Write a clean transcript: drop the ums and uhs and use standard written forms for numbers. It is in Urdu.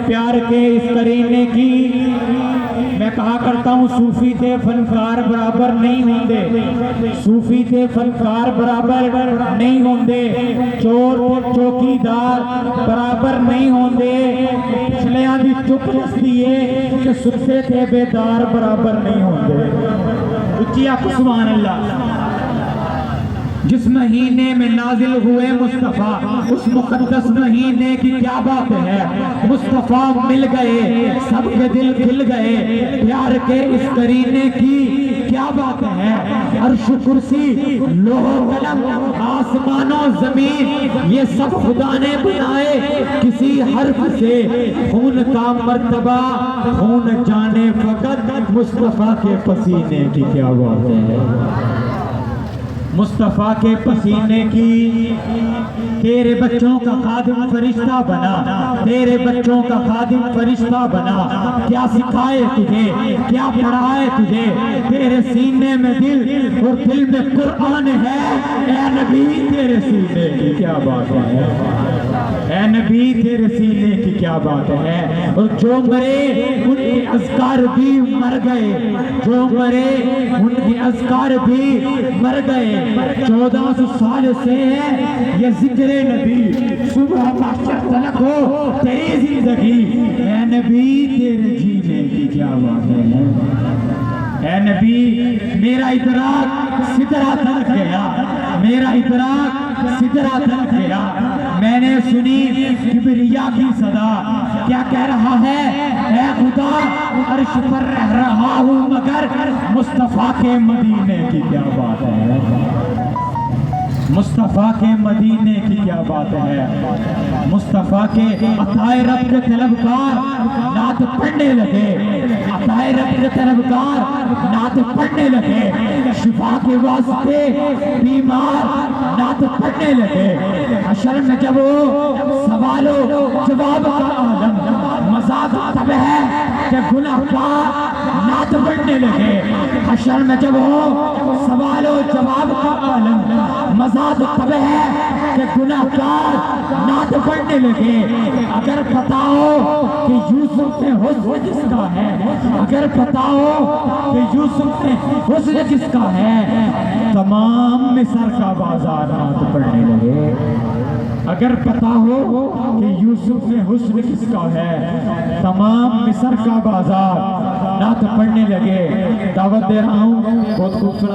پیار کے اس کرینے کی میں کہا کرتا ہوں صوفی تے فنکار برابر نہیں ہوندے، صوفی تے فنکار برابر نہیں ہوندے، چور تے چوکیدار برابر نہیں ہوندے، پچھلیاں دی چپ دستی ہے کہ ستے تے بیدار برابر نہیں ہوندے۔ اچھی آپ سبحان اللہ۔ جس مہینے میں نازل ہوئے مصطفیٰ، اس مقدس مہینے کی کیا بات ہے، مصطفیٰ مل گئے، سب کے دل کھل گئے، پیار کے اس کرینے کی کیا بات ہے، عرش کرسی لوح قلم آسمان و زمین یہ سب خدا نے بنائے کسی حرف سے، خون کا مرتبہ خون جانے فقط مصطفیٰ کے پسینے کی کیا بات ہے، مصطفیٰ کے پسینے کی۔ تیرے بچوں کا خادم فرشتہ بنا، تیرے بچوں کا خادم فرشتہ بنا، کیا سکھائے تجھے، کیا پڑھائے تجھے، تیرے سینے میں دل اور دل میں قرآن ہے، اے نبی تیرے سینے کی کیا بات ہے، اے نبی تیرے سینے کی کیا بات ہے۔ اور جو مرے ان کے اذکار بھی مر گئے، جو مرے ان کے اذکار بھی مر گئے، 1400 سال سے ہے یہ ذکر نبی، صبح محشر تلک ہو تیری زندگی، اے نبی تیرے جینے کی کیا بات ہے، اے نبی میرا ادراک سدرہ تک گیا، میرا ادراک سدرہ تک گیا، میں نے سنی کبریا کی صدا، کیا کہہ رہا ہے، اے خدا عرش پر رہ رہا ہوں مگر مصطفیٰ کے مدینے کی کیا بات ہے، مصطفیٰ کے مدینے کی کیا بات ہے، مصطفیٰ کے عطائے رب کے طلبگار نعت پڑھنے لگے، عطائے رب کے طلبگار نعت پڑھنے لگے، شفا کے واسطے بیمار نعت پڑھنے لگے، حشر میں جب وہ سوال و جواب کا عالم، مزاق تب ہے کہ گناہگار نعت پڑھنے لگے، حشر میں جب وہ سوال و جواب کا عالم، مزاق تب ہے کہ گناہگار نعت پڑھنے لگے۔ اگر پتا ہو کہ یوسف میں حسن جس کا ہے، اگر پتا ہو کہ یوسف میں حسن جس کا ہے، تمام مصر کا بازار نعت پڑھنے لگے۔ اگر پتا ہو کہ یوسف میں حسن کس کا ہے، تمام مصر کا بازار نعت پڑھنے لگے۔ دعوت دے رہا ہوں، بہت خوبصورت